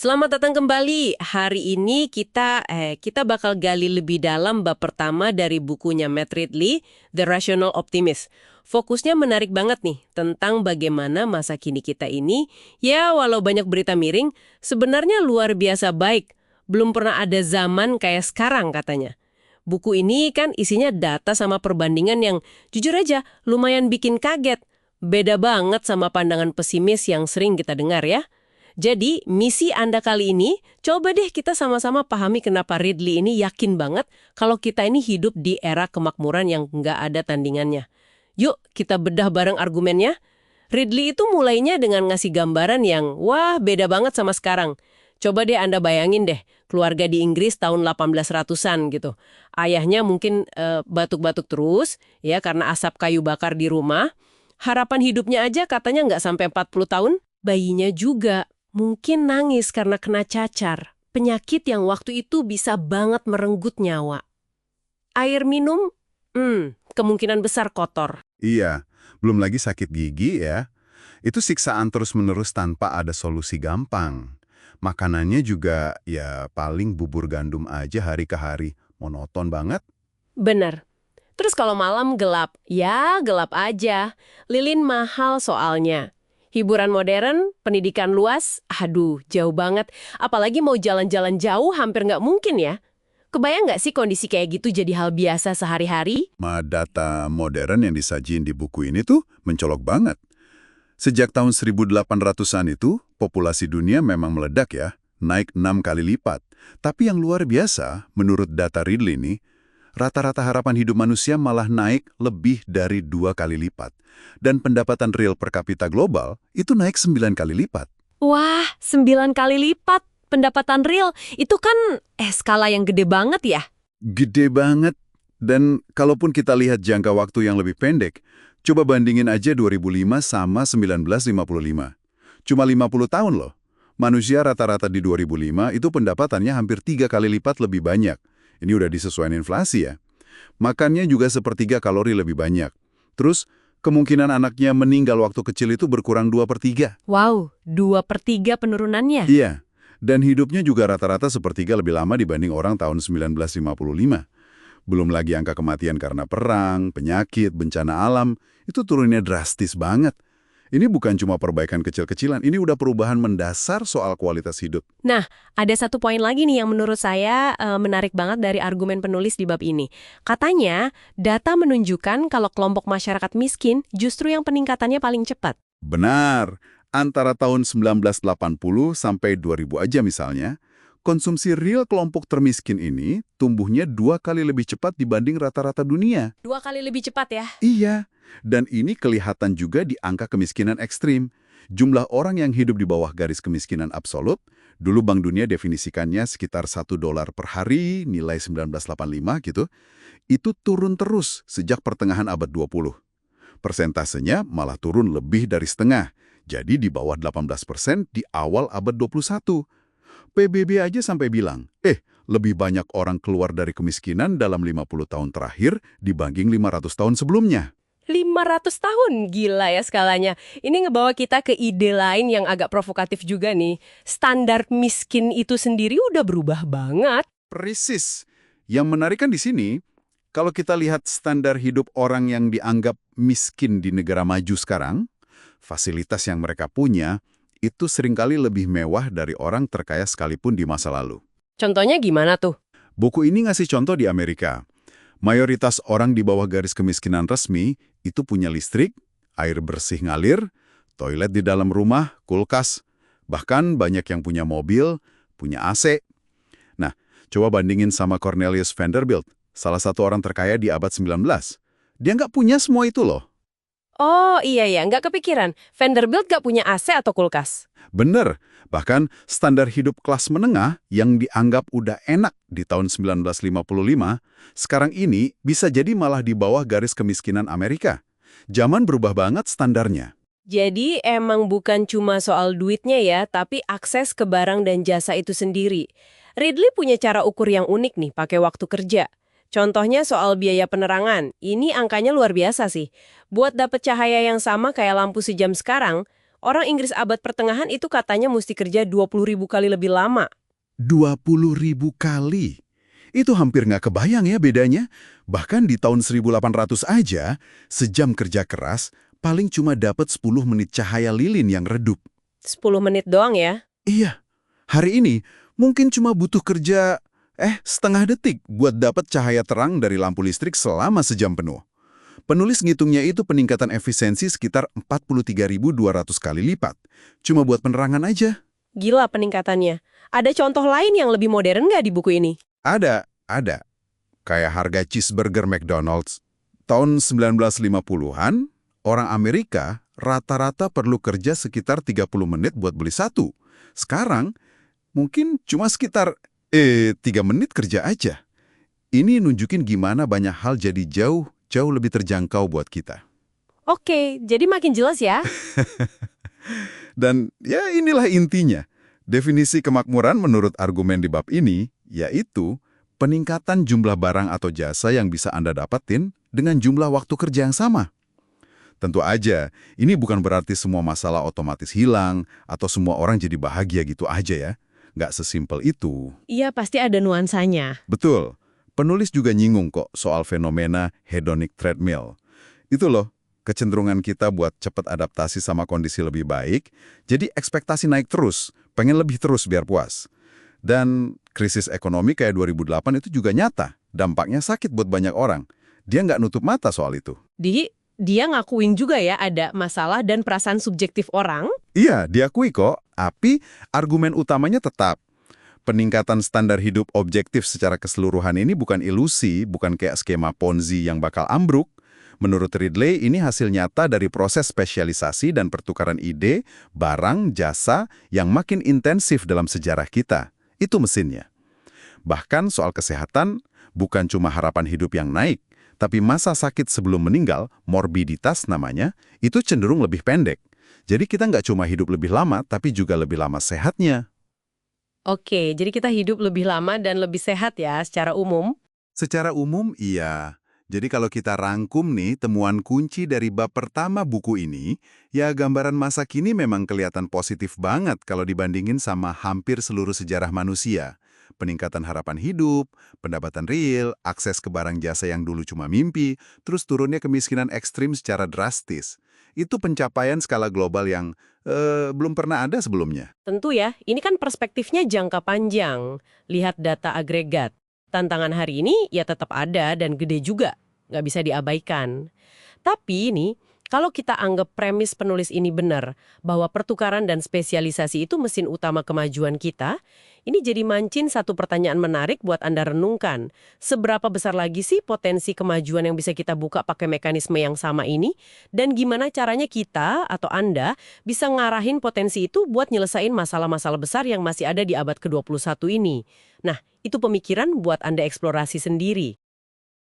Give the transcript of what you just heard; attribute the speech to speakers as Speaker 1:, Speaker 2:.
Speaker 1: Selamat datang kembali. Hari ini kita bakal gali lebih dalam bab pertama dari bukunya Matt Ridley, The Rational Optimist. Fokusnya menarik banget nih tentang bagaimana masa kini kita ini, ya walau banyak berita miring, sebenarnya luar biasa baik. Belum pernah ada zaman kayak sekarang katanya. Buku ini kan isinya data sama perbandingan yang jujur aja lumayan bikin kaget. Beda banget sama pandangan pesimis yang sering kita dengar ya. Jadi, misi Anda kali ini, coba deh kita sama-sama pahami kenapa Ridley ini yakin banget kalau kita ini hidup di era kemakmuran yang nggak ada tandingannya. Yuk, kita bedah bareng argumennya. Ridley itu mulainya dengan ngasih gambaran yang, wah beda banget sama sekarang. Coba deh Anda bayangin deh, keluarga di Inggris tahun 1800-an gitu. Ayahnya mungkin batuk-batuk terus, ya karena asap kayu bakar di rumah. Harapan hidupnya aja katanya nggak sampai 40 tahun. Bayinya juga mungkin nangis karena kena cacar, penyakit yang waktu itu bisa banget merenggut nyawa. Air minum, kemungkinan besar kotor.
Speaker 2: Iya, belum lagi sakit gigi ya. Itu siksaan terus-menerus tanpa ada solusi gampang. Makanannya juga ya paling bubur gandum aja hari ke hari. Monoton banget.
Speaker 1: Bener. Terus kalau malam gelap, ya gelap aja. Lilin mahal soalnya. Hiburan modern, pendidikan luas, aduh jauh banget. Apalagi mau jalan-jalan jauh hampir nggak mungkin ya. Kebayang nggak sih kondisi kayak gitu jadi hal biasa sehari-hari?
Speaker 2: Data modern yang disajiin di buku ini tuh mencolok banget. Sejak tahun 1800-an itu, populasi dunia memang meledak ya, naik 6 kali lipat. Tapi yang luar biasa, menurut data Ridley nih, rata-rata harapan hidup manusia malah naik lebih dari 2 kali lipat. Dan pendapatan real per kapita global itu naik 9 kali lipat.
Speaker 3: Wah, 9 kali lipat pendapatan real. Itu kan skala yang gede banget ya?
Speaker 2: Gede banget. Dan kalaupun kita lihat jangka waktu yang lebih pendek, coba bandingin aja 2005 sama 1955. Cuma 50 tahun loh. Manusia rata-rata di 2005 itu pendapatannya hampir 3 kali lipat lebih banyak. Ini udah disesuaikan inflasi ya. Makannya juga sepertiga kalori lebih banyak. Terus, kemungkinan anaknya meninggal waktu kecil itu berkurang 2/3.
Speaker 3: Wow, 2/3 penurunannya?
Speaker 2: Iya, dan hidupnya juga rata-rata sepertiga lebih lama dibanding orang tahun 1955. Belum lagi angka kematian karena perang, penyakit, bencana alam, itu turunnya drastis banget. Ini bukan cuma perbaikan kecil-kecilan, ini udah perubahan mendasar soal kualitas hidup.
Speaker 3: Nah, ada satu poin lagi nih yang menurut saya menarik banget dari argumen penulis di bab ini. Katanya, data menunjukkan kalau kelompok masyarakat miskin justru yang peningkatannya paling cepat.
Speaker 2: Benar, antara tahun 1980 sampai 2000 aja misalnya, konsumsi real kelompok termiskin ini tumbuhnya 2 kali lebih cepat dibanding rata-rata dunia.
Speaker 3: 2 kali lebih cepat ya?
Speaker 2: Iya, dan ini kelihatan juga di angka kemiskinan ekstrim. Jumlah orang yang hidup di bawah garis kemiskinan absolut, dulu Bank Dunia definisikannya sekitar $1 per hari, nilai 1985 gitu, itu turun terus sejak pertengahan abad 20. Persentasenya malah turun lebih dari setengah, jadi di bawah 18% di awal abad 21. PBB aja sampai bilang, lebih banyak orang keluar dari kemiskinan dalam 50 tahun terakhir dibanding 500 tahun sebelumnya.
Speaker 3: 500 tahun, gila ya skalanya. Ini ngebawa kita ke ide lain yang agak provokatif juga nih. Standar miskin itu sendiri udah berubah banget.
Speaker 2: Persis. Yang menarik kan di sini, kalau kita lihat standar hidup orang yang dianggap miskin di negara maju sekarang, fasilitas yang mereka punya itu seringkali lebih mewah dari orang terkaya sekalipun di masa lalu.
Speaker 1: Contohnya gimana tuh?
Speaker 2: Buku ini ngasih contoh di Amerika. Mayoritas orang di bawah garis kemiskinan resmi itu punya listrik, air bersih ngalir, toilet di dalam rumah, kulkas, bahkan banyak yang punya mobil, punya AC. Nah, coba bandingin sama Cornelius Vanderbilt, salah satu orang terkaya di abad 19. Dia nggak punya semua itu loh.
Speaker 1: Oh iya ya, nggak kepikiran. Vanderbilt nggak punya AC atau kulkas?
Speaker 2: Bener, bahkan standar hidup kelas menengah yang dianggap udah enak di tahun 1955, sekarang ini bisa jadi malah di bawah garis kemiskinan Amerika. Zaman berubah banget standarnya.
Speaker 1: Jadi emang bukan cuma soal duitnya ya, tapi akses ke barang dan jasa itu sendiri. Ridley punya cara ukur yang unik nih pakai waktu kerja. Contohnya soal biaya penerangan, ini angkanya luar biasa sih. Buat dapet cahaya yang sama kayak lampu sejam sekarang, Orang Inggris abad pertengahan itu katanya mesti kerja 20.000 kali lebih lama.
Speaker 2: 20.000 kali. Itu hampir nggak kebayang ya bedanya. Bahkan di tahun 1800 aja, sejam kerja keras paling cuma dapat 10 menit cahaya lilin yang redup.
Speaker 1: 10 menit doang ya.
Speaker 2: Iya, hari ini mungkin cuma butuh kerja setengah detik buat dapat cahaya terang dari lampu listrik selama sejam penuh. Penulis ngitungnya itu peningkatan efisiensi sekitar 43.200 kali lipat. Cuma buat penerangan aja.
Speaker 1: Gila peningkatannya. Ada contoh lain yang lebih modern nggak di buku ini?
Speaker 2: Ada. Kayak harga cheeseburger McDonald's. Tahun 1950-an, orang Amerika rata-rata perlu kerja sekitar 30 menit buat beli satu. Sekarang, mungkin cuma sekitar 3 menit kerja aja. Ini nunjukin gimana banyak hal jadi jauh lebih terjangkau buat kita.
Speaker 1: Oke, jadi makin jelas ya.
Speaker 2: Dan ya inilah intinya. Definisi kemakmuran menurut argumen di bab ini, yaitu peningkatan jumlah barang atau jasa yang bisa Anda dapatin dengan jumlah waktu kerja yang sama. Tentu aja, ini bukan berarti semua masalah otomatis hilang atau semua orang jadi bahagia gitu aja ya. Nggak sesimpel itu.
Speaker 3: Iya, pasti ada nuansanya.
Speaker 2: Betul. Penulis juga nyinggung kok soal fenomena hedonic treadmill. Itu loh, kecenderungan kita buat cepat adaptasi sama kondisi lebih baik, jadi ekspektasi naik terus, pengen lebih terus biar puas. Dan krisis ekonomi kayak 2008 itu juga nyata, dampaknya sakit buat banyak orang. Dia nggak nutup mata soal itu.
Speaker 3: Dia ngakuin juga ya ada masalah dan perasaan subjektif orang.
Speaker 2: Iya, diakui kok, tapi argumen utamanya tetap. Peningkatan standar hidup objektif secara keseluruhan ini bukan ilusi, bukan kayak skema Ponzi yang bakal ambruk. Menurut Ridley, ini hasil nyata dari proses spesialisasi dan pertukaran ide, barang, jasa yang makin intensif dalam sejarah kita. Itu mesinnya. Bahkan soal kesehatan, bukan cuma harapan hidup yang naik, tapi masa sakit sebelum meninggal, morbiditas namanya, itu cenderung lebih pendek. Jadi kita nggak cuma hidup lebih lama, tapi juga lebih lama sehatnya.
Speaker 3: Oke, jadi kita hidup lebih lama dan lebih sehat ya secara umum.
Speaker 2: Secara umum, iya. Jadi kalau kita rangkum nih temuan kunci dari bab pertama buku ini, ya gambaran masa kini memang kelihatan positif banget kalau dibandingin sama hampir seluruh sejarah manusia. Peningkatan harapan hidup, pendapatan real, akses ke barang jasa yang dulu cuma mimpi, terus turunnya kemiskinan ekstrim secara drastis. Itu pencapaian skala global yang belum pernah ada sebelumnya.
Speaker 1: Tentu ya, ini kan perspektifnya jangka panjang. Lihat data agregat. Tantangan hari ini ya tetap ada dan gede juga. Nggak bisa diabaikan. Tapi ini, kalau kita anggap premis penulis ini benar, bahwa pertukaran dan spesialisasi itu mesin utama kemajuan kita, ini jadi mancin satu pertanyaan menarik buat Anda renungkan. Seberapa besar lagi sih potensi kemajuan yang bisa kita buka pakai mekanisme yang sama ini? Dan gimana caranya kita atau Anda bisa ngarahin potensi itu buat nyelesain masalah-masalah besar yang masih ada di abad ke-21 ini? Nah, itu pemikiran buat Anda eksplorasi sendiri.